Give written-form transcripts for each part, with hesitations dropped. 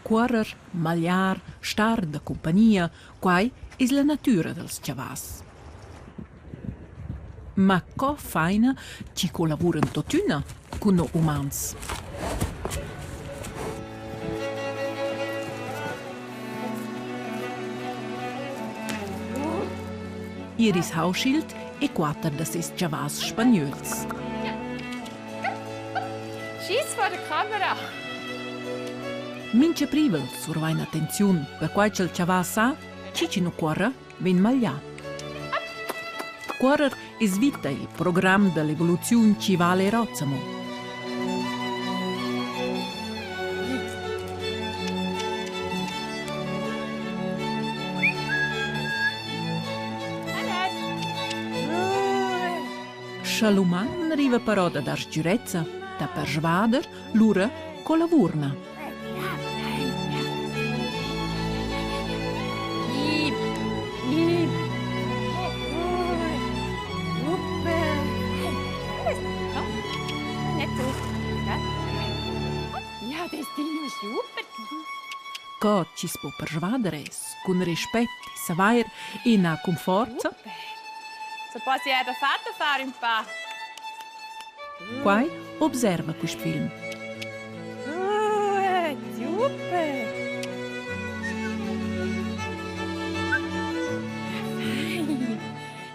Correr, magliar, star da compagnia, quai è la natura dels chavas. Ma co faina ci collaboran totuna con no umans. Iris Hauschild e quattro da ses chavas spagnols. Schieß vor der Kamera! Mince privel survain attenziun per quai cel chavas sa, cici no corra, ven maglià. Correr es vita il program de l'evoluziun ci vale rozzamo. Schaluman arriva però da dar sgiurezza, da per svader, l'ura con la vurna. Co ci si può persvadere con rispetto, savoir e na con forza. So posso ja da Vater fare un pa'. Quai observa questo film. Super!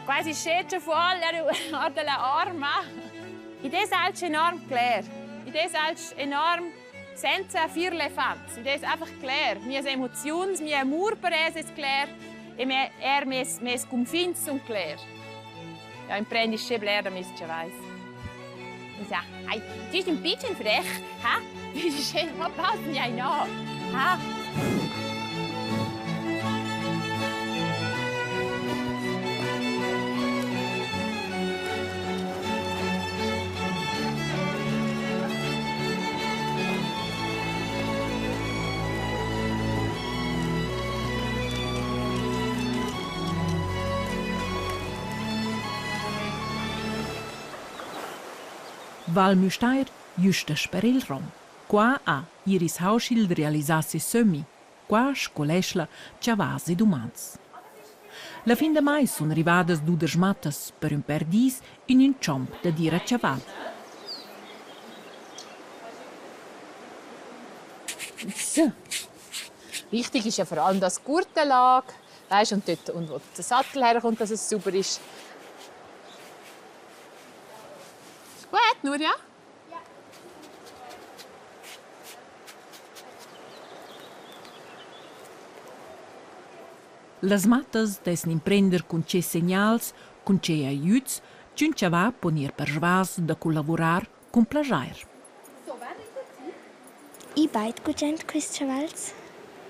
Quasi scende fuori dalla arma. Idee ist enorm klar. Idee ist enorm senza fir le fats. Idee ist einfach klar. Mie emozioni, mie amor per es ist klar. E mes confins sunt klar. Ja, im Prendi schebler, da misst ja weiß. Ich sag, hey, du bist ein bisschen frech, ha? Du bist schön, was passt mir ein an, ha? Val Müstair giusta per il rom. Qua a Iris Hauschild realizzasse semi, qua scolesla chavasi dumans. La fin de mai sono arrivadas dudes matas per un perdis in un ciomp da dire a chaval. So. Wichtig ist ja vor allem das Gurtenlag, weißt, und dort, und wo der Sattel herkommt, dass es sauber ist. Gut, nur ja? Las matas dessen imprender con ce segnals, con ce aiuts, c'un chava ponir per svas da collaborar con plagiar. I bait gugent quist chavals,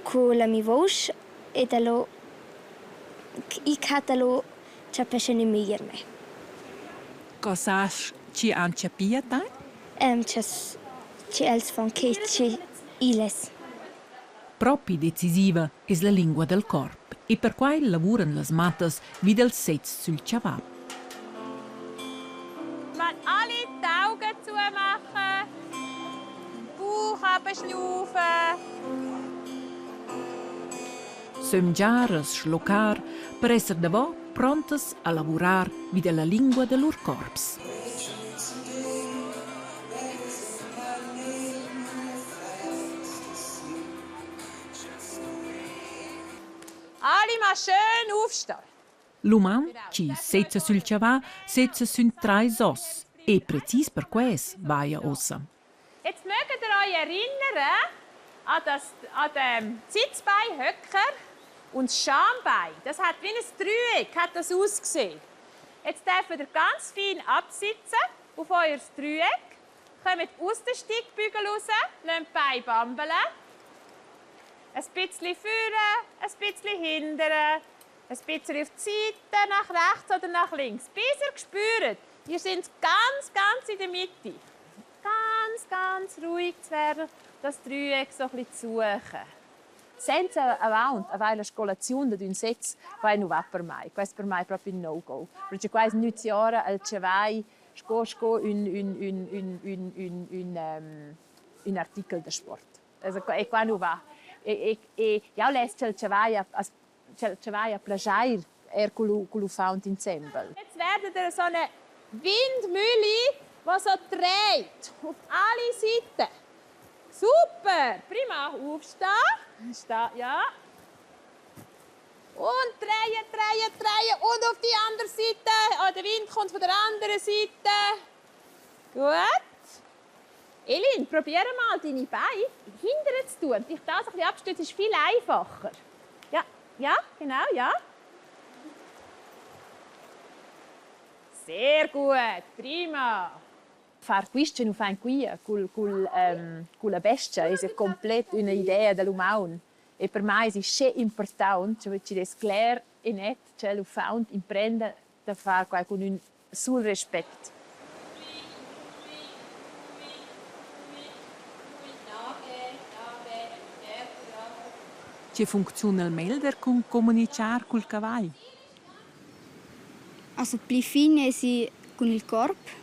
co la mi vosch e dallo I catalo c'ha pesce meglio me. Cosas ci ancepia tai? C'has ci els von che ci iles. Propi decisiva è la lingua del corp e per quai lavuran las matas vid el sez sul chava. Man alle die Augen zumachen, Bauch abschnaufen. Sömgiar, schlocar, per esser davò prontas a lavurar vid la lingua de lur corps. Alle mal schön aufstehen. L'uman ci setza sul chava, setza sun trai os e precis per quais vaia ossa. Jetzt mögt ihr euch erinnern an den Sitzbeinhöcker und das Schambein. Das hat wie ein Dreieck hat das ausgesehen. Jetzt dürft ihr ganz fein absitzen auf euer Dreieck. Kommt aus den Steigbügeln raus, lasst die Beine bambeln. Ein bisschen vorne, ein bisschen hinten, ein bisschen auf die Seite, nach rechts oder nach links. Bis ihr spürt, ihr seid ganz in der Mitte. Ganz ruhig zu werden, das Dreieck so ein bisschen zu suchen. Senza avanti la scolazione di un sez, poi non va per mai. Questo per me è proprio un no-go. Perché quasi 9 anni al cevai sco un articolo di sport. Also, qua non va. Ja, lässt il Chavai a plagiar con Found Ensemble. Jetzt werdet ihr so eine Windmühle, die so dreht. Auf alle Seiten. Super! Prima. Aufstehen. Ja. Und drehen, drehen, drehen. Und auf die andere Seite. Oh, der Wind kommt von der anderen Seite. Gut. Elin, probiere mal deine Beine hinterher zu tun. Dich da so ein bisschen abstützen ist viel einfacher. Ja, genau, ja. Sehr gut, prima. Far questo non fa qui con la bestia è completamente un'idea dell'umano e per me è molto importante cioè ci è chiaro e netto cioè lo found imprende da fare con un sul rispetto. Ci funziona il melder con comunicare col cavallo? Also più fine si con il corpo,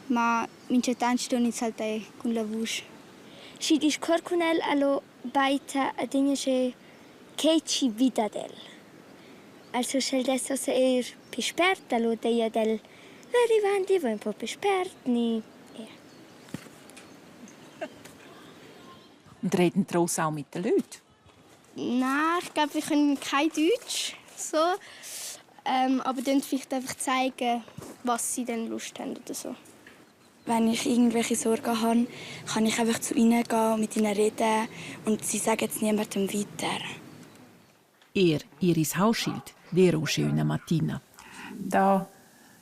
ma mince tanto sto iniziando con la voce. Si dice corcunel allo baita a dinge che ci vita del. Also schel desso se più sperta lo deia del arrivanti va un po' più sperti. Und reden draus auch mit den Leuten? Nein, ich glaube, wir können kein Deutsch. So. Aber dann vielleicht einfach zeigen, was sie denn Lust haben oder so. Wenn ich irgendwelche Sorgen habe, kann ich einfach zu ihnen gehen, mit ihnen reden und sie sagen jetzt niemandem weiter. Iris Hauschild, der schöne Mattina. Da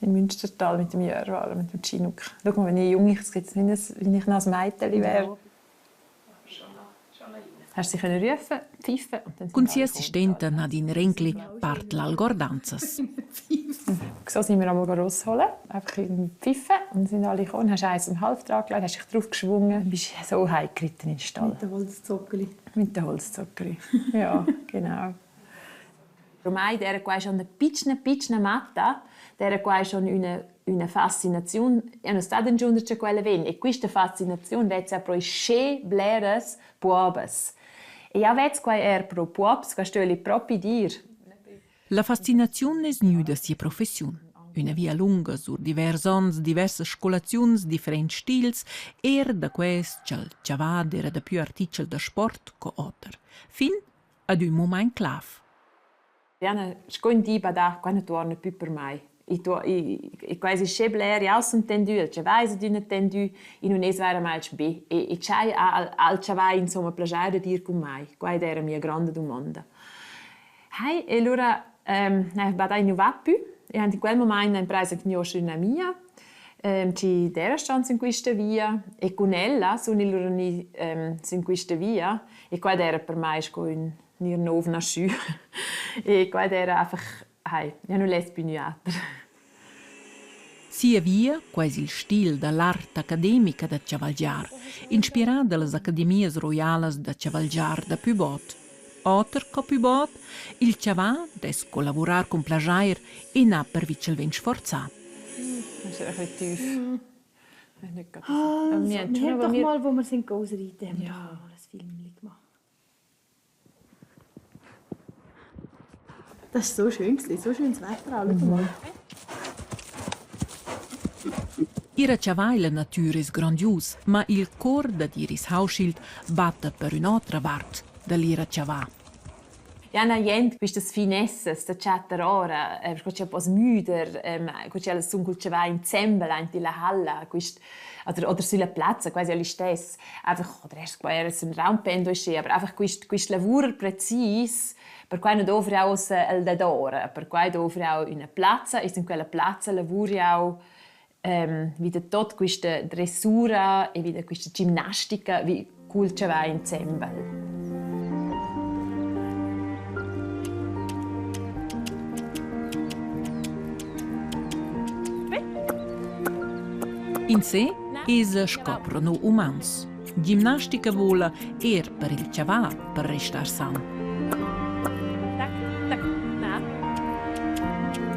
in Münstertal mit dem Jörwal, mit dem Chinook. Schau mal, wenn ich jung bin, wenn ich noch ein Mädchen wäre. Hast du sie rufen, pfeifen und dann... Con si assistente Nadine Renkli parla al Gordanzas. So sind wir einmal rausholen, einfach pfeifen und sind alle gekommen. Hast eins um halb dran gelegt, hast dich drauf geschwungen, bist so heimgeritten in den Stall. Mit den Holzzockeli. Mit den Holzzockeli, ja, genau. Ormai era quasi una piccola matta, era quasi una fascinazione, e non sta giunta c'è quella ven, e questa fascinazione vece a pro sche bleres puobes. E ja vece qua pro puobs, qua stöli proprio dir. La fascinazione è nuda sia professione. Una via lunga sur divers ons, diverse scolazions, differenti stils, da quest c'è il ciavad era da più articel da sport co otter. Fin ad un moment clav. Diana, scondi bada quando torna più per mai. E quasi schebler aus und tendu, c'è vai di una tendu in un esvara mai b e c'hai al c'hai insomma piacere dir con mai. Questa era mia grande domanda. Hai e allora bada in vapu e in quel momento in presa conoscere mia ci dera stanza in questa via e con ella sono in questa via e questa era per me con nir nov na schu e questa era einfach hai ja non les pinuater. Sia via, quasi il stil dell'arte accademica da Cavalgiar, ispirata dalle accademie royali da Cavalgiar da Pubot. Otter co Pubot, il Chavà des collaborar con plagiar e na per vicel ven sforzato. Das ist ein bisschen tief. Wir haben doch mal, wo wir sind ausreiten, ja, mal ein Film gemacht. Das ist so schön, so schönes Wetter. Schau mal. Ihre Chavai natura è grandios, ma il cor da Iris Hauschild batte per un'altra parte dell'ira Chavà. Ja, na jent, quistas finesses, da chatter ora, c'è pos müder, c'è la sun culce va in zembel in la halla, oder sulla piazza, quasi alle stess. Einfach, oder erst qua era un raumpendo sche, aber einfach quist lavur precis, per cui non dovre aus el dadora, per cui dovre au una piazza, e in quella piazza lavuri au wieder tot questa dressura e wieder questa ginnastica wie culce va in zembel. In sé, esse scoprono umans. Ginnastica vola per il Chavà per restar san.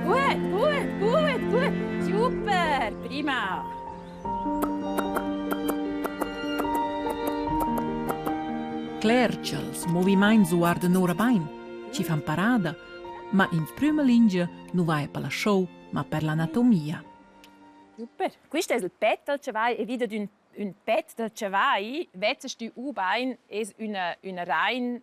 Gut. Super, prima. Claire c'els moviments guardan ora bain, ci fan parada, ma in prima linea non vai per la show, ma per l'anatomia. Super. Questo è il petto del cavai e vedo un pet del cavai, vezzest du U-Bein è una rein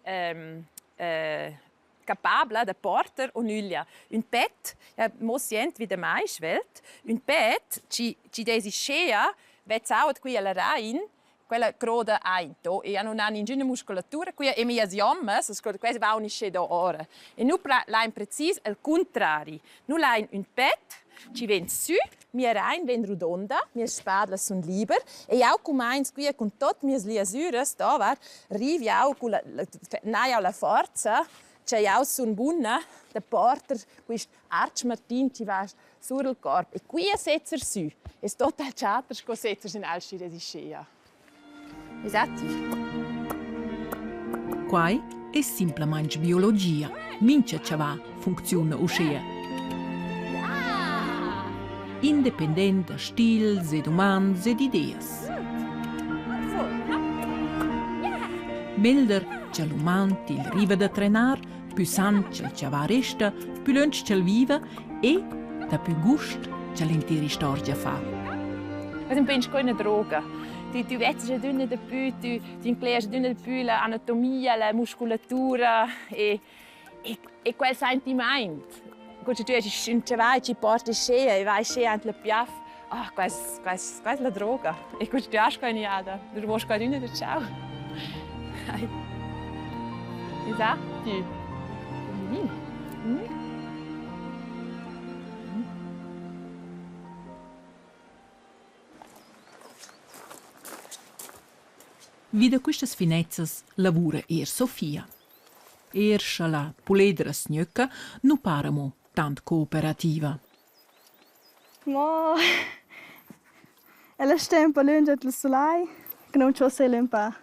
capabla da porter o nullia. Un pet, muss sient wie der mais welt. Un pet ci desi scea, vezzaut qui alla rein, quella croda ainto e non hanno ninguna muscolatura qui e mi asiomma, so quasi va un sce da ora. E nu lain precis al contrari. Nu lain un pet, ci ven su, mia rein ven redonda, mia spadla sun liber e au cumains qui con tot mia liasuras da var, rivi au con la forza. C'è auch so un bunna, der porter, questo Arch Martin ci va sul corpo. E qui setzer su. E total chatter sco setzer in alci resiscea. Esatto. Quai è semplicemente biologia. Mince ce va funziona uscea. Independente da stils ed umans ed ideas. Melder c'è l'uman il riva da trenar, più san c'è il va resta, più lunch c'è il viva e da più gust c'è l'intera storia fa. Non pensi che è una droga. Tu vedi dunne da più, tu inclesi dunne da più l'anatomia, la muscolatura e quel sentimento. Quando tu ci porti scea e vai scea anche la piaf, questa è la droga. E quando tu hai keine jada, du musst keine dunne da ciao. Esatto. Vide quistas finezzas lavura Sofia. Erscha la puledra snöcca nu paramo tant cooperativa. Ma ela sta un po' lunge del solai, che non c'ho se un po'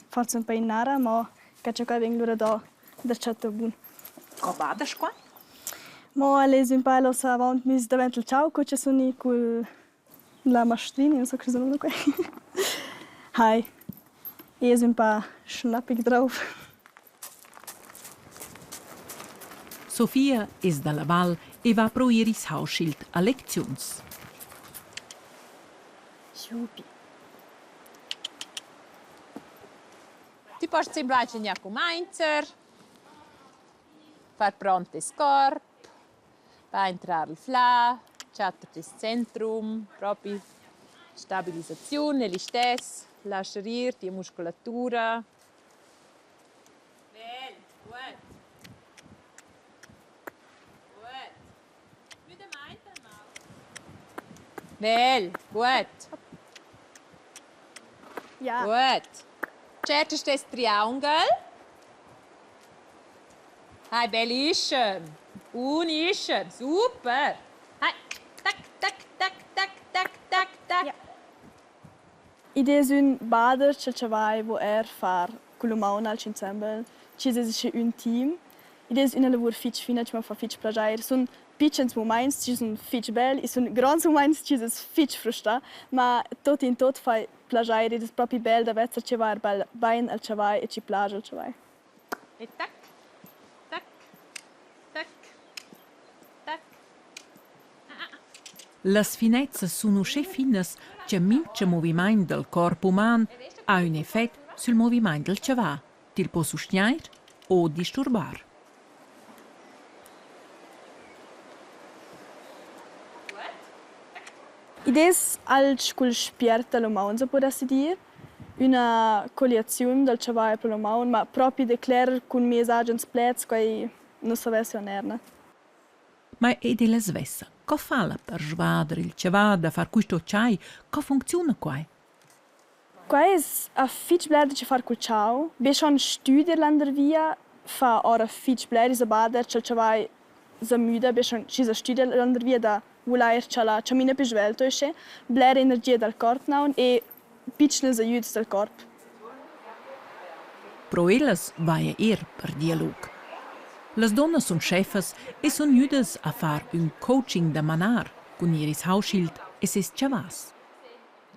forse un po' in nara, ma che c'è qua vengono da chatto bun. Co badas qua? Ma le un po' lo sa avant mis davanti il ciao, che sono con la mastrina, non so che sono qua. Hai. E un po' schnappig drauf. Sofia è dalla Val e va pro iris Hausschild a lezions. Schupi. Tu pots sembrare a cominciare, far pronto il corpo, va entrare il fla, chatter il centrum, proprio stabilizzazione, gli stessi, lasciare la muscolatura. Bene, gut. Gut. Wieder mal. Bene, gut. Ja. Gut. Certo ist das Triangel. Hey, bellissimo. Unischen. Super. Hey, tac, tac, tac, tac, tac, tac, tac. Ja. Ideea un bader ce vai wo far con l'umano al ensemble. Ci è un team. Ideea una lavoro fitch fina, ci fa fitch plagiare. Sono piccoli momenti, ci sono fitch belli, e sono grandi momenti, ci sono fitch frustrati. Ma tutto in tutto fai plagiare, è proprio bello da vedere che va bene al cavai e ci plagia al cavai. E tac, tac, tac, tac. Las finezzas sono sche finas che mince movimento del corpo umano ha un effetto sul movimento del cavà, ti può sostenere o disturbare. Idees als cul spierta lo maun, se potessi dire, una coliazione del cavai per lo maun, ma proprio declarar con messaggio in splets che non sapessi onerna. Ma è della svessa. Cosa fa per svadere il cavà da far questo ciai? Come funziona qua? Qua è a fitch blerde ci far col ciao. Be schon studier lander via fa ora fitch blerde se bader cel cavai se müde, be schon ci se studier lander via da volair chala chamina più svelto esce, blere energia dal corpo naun e piccne aiuti del corpo. Pro ellas vai per dialog. Las donnas sono chefes e sono aiutas a far un coaching da manar con iris Hausschild e ses chavas.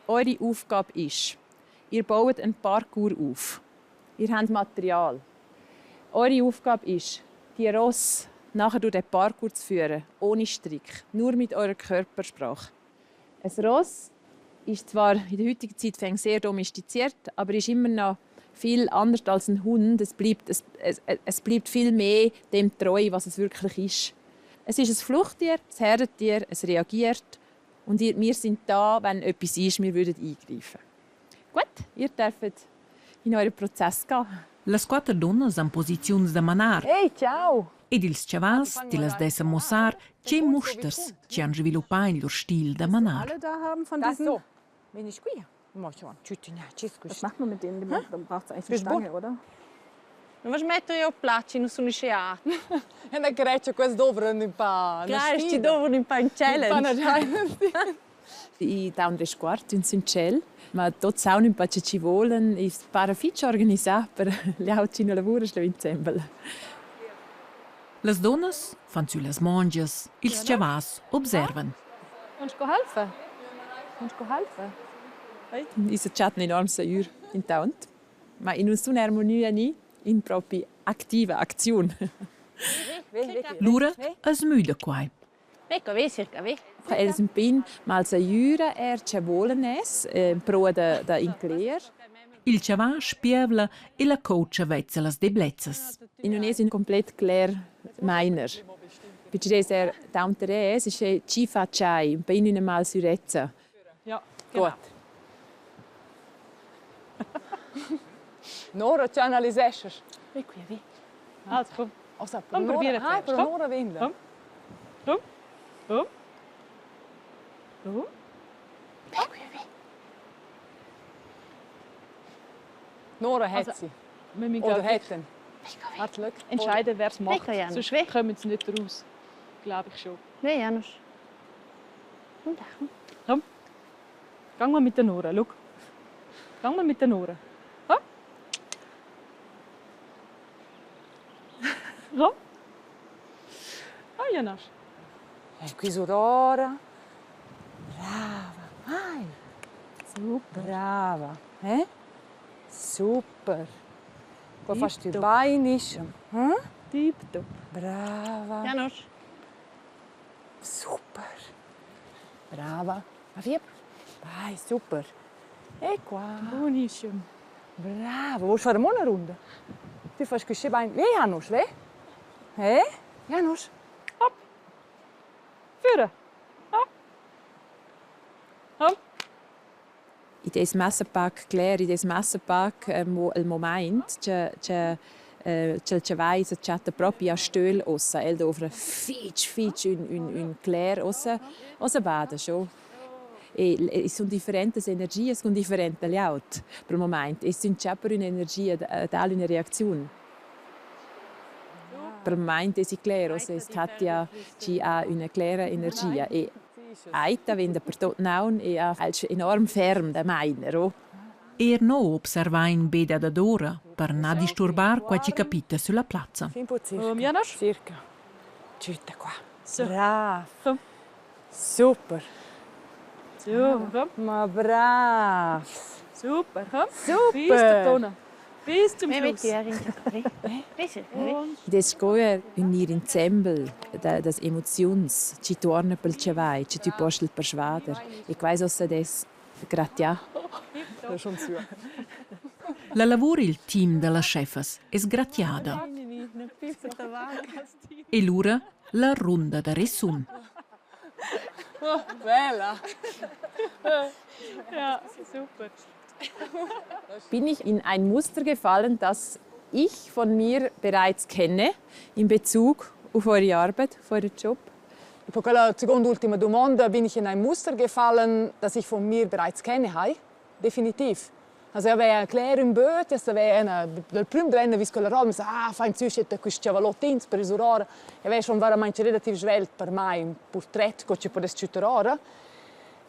Eure Aufgabe ist, ihr baut einen Parcours auf. Ihr habt Material. Eure Aufgabe ist, die Rosse nachher durch den Parkour zu führen, ohne Strick, nur mit eurer Körpersprache. Ein Ross ist zwar in der heutigen Zeit sehr domestiziert, aber ist immer noch viel anders als ein Hund. Es bleibt viel mehr dem treu, was es wirklich ist. Es ist ein Fluchttier, ein Herdentier, es reagiert. Und wir sind da, wenn etwas ist, wir würden eingreifen. Gut, ihr dürft in euren Prozess gehen. Las quattro donnas en posizioni da manar Hey, ciao! ed ils chavals ti las dessa mossar che musters ci han sviluppato il loro stil da manar. Alle da haben von Das diesen. so. Wenn ich qui? Was macht man mit denen? Dann braucht es eigentlich eine Stange, oder? Mas metto io placci, non sono sciata. E na grecia quasi dovrano un po'. Claro, ci devono un po' in challenge. I down tre quarti in Sincel, ma tot saun un po' ci volen, is para fitch organizzar per le auci no lavoro insieme. Las donnas fan su las mongias, ils chavals observan. Willst du helfen? Willst du helfen? Is chat enorm sauer in Taunt, ma in un'armonia ni in propria attiva azione. Lura es müde quai. Ecco, vedi, circa, vedi. Els un pin mal sauure ce volen es pro da incleer. Il chaval spievla e la coach vezza las deblezzas. In non es un complet clair miner. Perché des tauntere es ci facciai un pin in mal surezza. Ja, Gut. Nora, ci analizesces. Wie qui, wie? Also, komm. Also, Komm, probier es Ah, erst. per Komm. Nora Windler. Komm. Komm. Komm. Komm. Nora hat Also, sie. Wir müssen Oder gerade hätten. Hartelijk. entscheiden, wer es macht. Ecco, Janusz. Sonst kommen sie nicht raus. Glaube ich schon. Vedi, Janusz. Gehen wir mit der Nora, schau. Gehen wir mit der Nora. Komm. Komm. Ah, Janusz. E qui Aurora. Brava. Vai. Super. Brava. Super. Qua fast die Beinisch. Tipptopp. Brava. Janusz. Super. Brava. Ma via. Vai, super. E qua. Buonissimo. Bravo. Willst du fare eine Runde? Du fährst geschehen Bein. Wie, Janusz? Wie? Hä? Janusz? Führen. In diesem Messerpack clair, in diesem Messerpack il moment c'è vai se chatta proprio a stöl ossa el dovra fitch un clair ossa bada schon. E sono differenti energie, sono differenti laut per il momento. E sono già per un'energia da una reazione. Per il momento è chiaro, es hat ja ci ha una clara energia e aita vende per tot naun e ha enorm ferm da meiner. No observa in beda da d'ora per non disturbar qua ci capita sulla piazza. Fin po' circa. Janusz? Circa. Giutta qua. So. Bravo. Super. So, komm. Ma bravo. Super, komm. Super. Bis der Tonne. Bis zum Vedi, Schluss. vedi, circa, vedi. Des scoia unir ensemble das emotions ci torna pel cevai, ci tu postel per schwader. E quais ossa des gratia. Das ist schon zu. La lavora il team della chefes es gratiada. E l'ura la ronda da resum. Bella. Ja, super. Bin ich in ein Muster gefallen, das ich von mir bereits kenne in Bezug auf eure Arbeit, auf euren Job? Per quella seconda ultima domanda bin ich in ein Muster gefallen, das ich von mir bereits kenne. Hai? Definitiv. Also io avevo claro in böt, io avevo dal primo giorno visto quella roba, mi sa, fai in zuschetta questi cavalottini per isurare. E avevo schon veramente relativ svelt per me un portrait che ci potesse ciutare.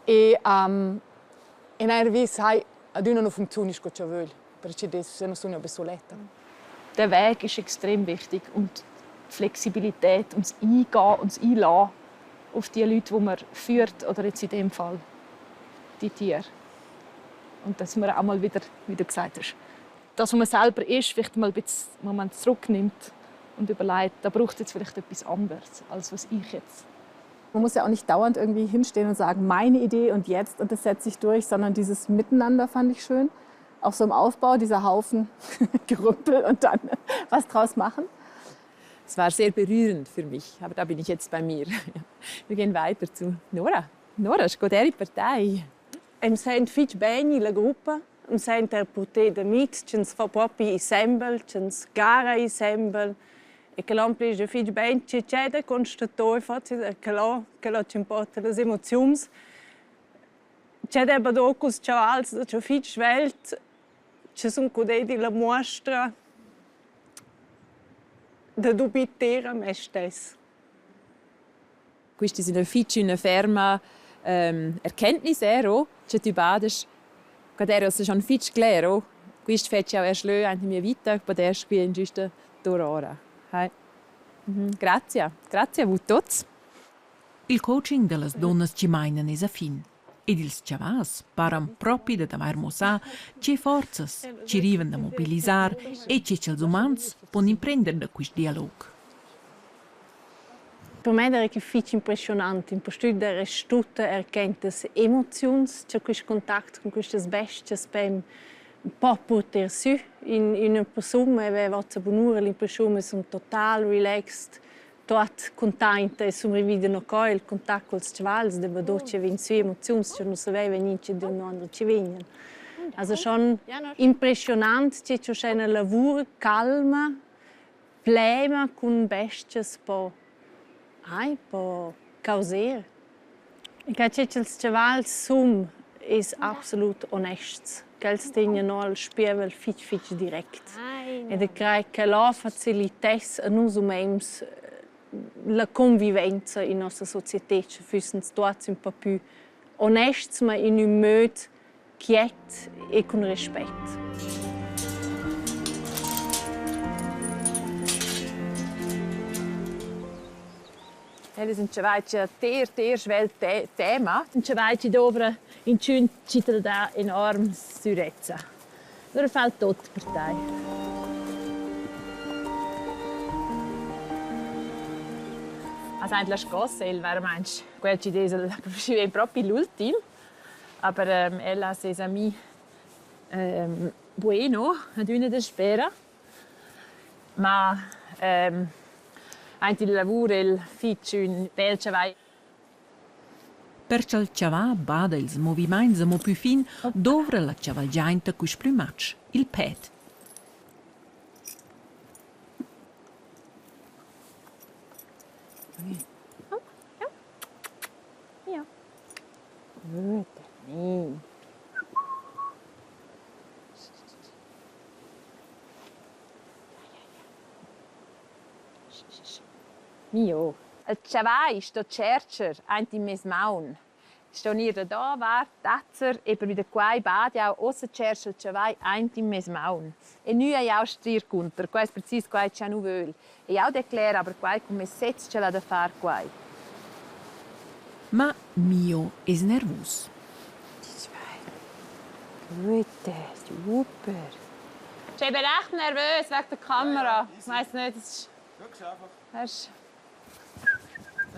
E in einer Weise hai ad una non funziona che ci vuole, perché adesso non sono obsoleta. Der Weg ist extrem wichtig und die Flexibilität und das Eingehen und das Einlassen auf die Leute, die man führt, oder jetzt in dem Fall die Tiere. Und dass man auch mal wieder, wie du gesagt hast, das, was man selber ist, vielleicht mal ein bisschen einen Moment zurücknimmt und überlegt, da braucht es jetzt vielleicht etwas anderes, als was ich jetzt. Man muss ja auch nicht dauernd irgendwie hinstehen und sagen, meine Idee und jetzt und das setze ich durch, sondern dieses Miteinander fand ich schön. Auch so im Aufbau, dieser Haufen Gerümpel und dann was draus machen. Es war sehr berührend für mich, aber da bin ich jetzt bei mir. Wir gehen weiter zu Nora. Nora, Scuderi Partei. Em sent fich bene la gruppa, em sent er puteda mit, cens fa propi ensemble, cens gara ensemble. E che l'ampli de fich ben c'è constator fazzi che lo ci importa le emozioni. C'è da badocus chavals, c'è fich welt, c'è sun codedi la mostra da dubitera me stess. Questa è una fich una ferma erkenntnis ero, c'è tu badas, quando ero schon fich claro, questo fece auch erst lö anche mia vita, podes qui in giusta dorora. Grazie, grazie a voi tutti. Il coaching delle donne ci mainan es a fin. Ed ils chavas paran propi da davar mosa che forzas ci riven da mobilizar e che els umans pon imprender da quist dialog. Per me era che fich impressionante, in postut der stutta erkenntes emozions, c'è questo contatto con queste bestie beim po poter su in una persona aveva bonura l'impressione sono total relaxed, tot contenta e sono rivide no coi il contatto con i cavals de badoce vin su emozioni che non sapeva niente di un altro ci vengono. Also schon impressionant, c'è c'è una lavoro calma, plena con bestie po causare. E che c'è il cavals sum is absolut onest. Quels tenen no al spievel fich direkt. E de crai che la facilites a nus umems la convivenza in nostra società, che füssen dort un po' più onests, ma in un mod quiet e con rispetto. Das ist ein sehr schweres Thema. Und ich dobre in Schön da enorm Sürezza. Nur fällt tot die Partei. Also eigentlich Gossel, wer meinst? Quel ci desel, è proprio l'ultimo. Aber ella ses amis bueno, ad una de spera. Ma anche il lavoro il fitch in belce vai. Per il chavà bada ils moviments mo più fin dovra la chavalgiainta cus plumach, il pet. Ja. Mio. Il chavai sto cercher anti mesmaun. Sto nir da var tatzer e per wieder quai bad ja osse cercher il chavai anti mesmaun. E nu ja strir kunter, quais precis quai cha nu völ. E ja declara aber quai come setz ce la da far quai. Ma Mio es nervus. Gute, super. Ich bin echt nervös wegen der Kamera. Ich weiss nicht, das ist...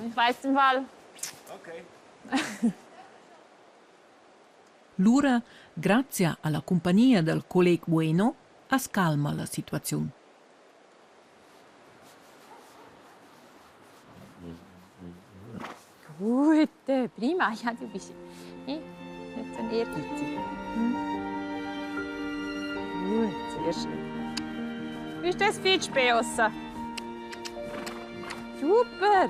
Ich weiss im Fall. Okay. Lura, grazie alla compagnia del collega Bueno, ascalma la situazione. Gute, prima. Ja, du bist nicht so ehrgeizig. Gut, sehr schön. Wie ist das Fitch bei uns? Super.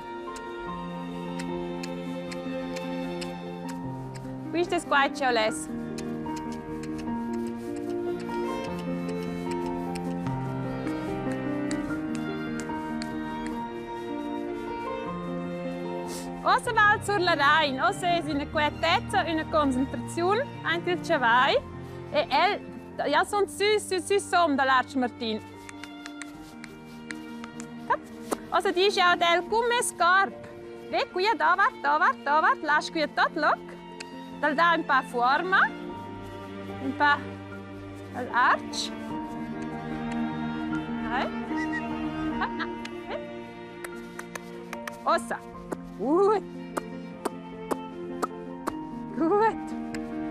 Wie ist das Guaycholes? Ossa val sur la Rhein, ossa è una quietezza, una concentrazione, anche il chavai. E ja, sono su som dall'Arch Martin. Ossa dice auch del come scarp. Ve qui da vart, lascia qui tot look. Dal da un po' forma, un po' all'arch. Ossa. Gut. Gut.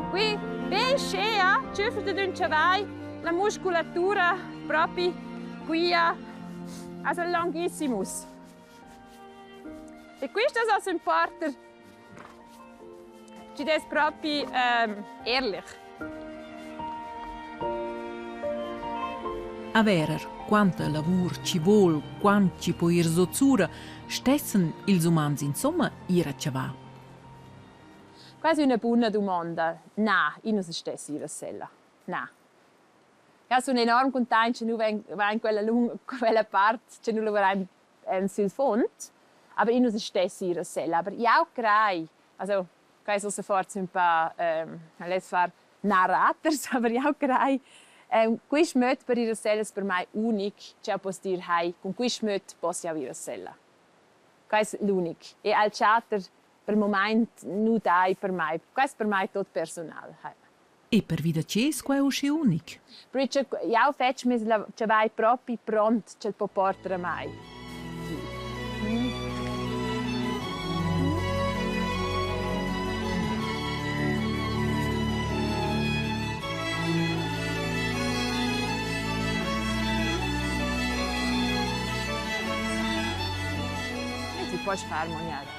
Qui, ben scea, ciuferte d'un chavai, la musculatura proprio qui, also longissimus. E questo è also importa, ci des proprio ehrlich. Averer quanto lavur ci vuol, quant ci può ir sozzura, stessen ils umans insomma ira ceva. Quasi una buona domanda. No, io non stessi in sella. No. Ja, sono enorm contenta che noi in quella parte, che noi lavoriamo sul fondo, aber io non stessi in sella. Aber io auch credo, also, quasi so forse un po', let's fare narrators, aber io auch credo, questo modo per ir sella per me unico, cioè posso dire, hey, con questo modo posso ir sella. Questo è l'unico. E al chatter per il momento non dai per me. Questo per me è tutto personale. E per vida ces qua è usci unic. Perché io faccio mi vai proprio pronto che può portare a me. E si può fare, Moniara.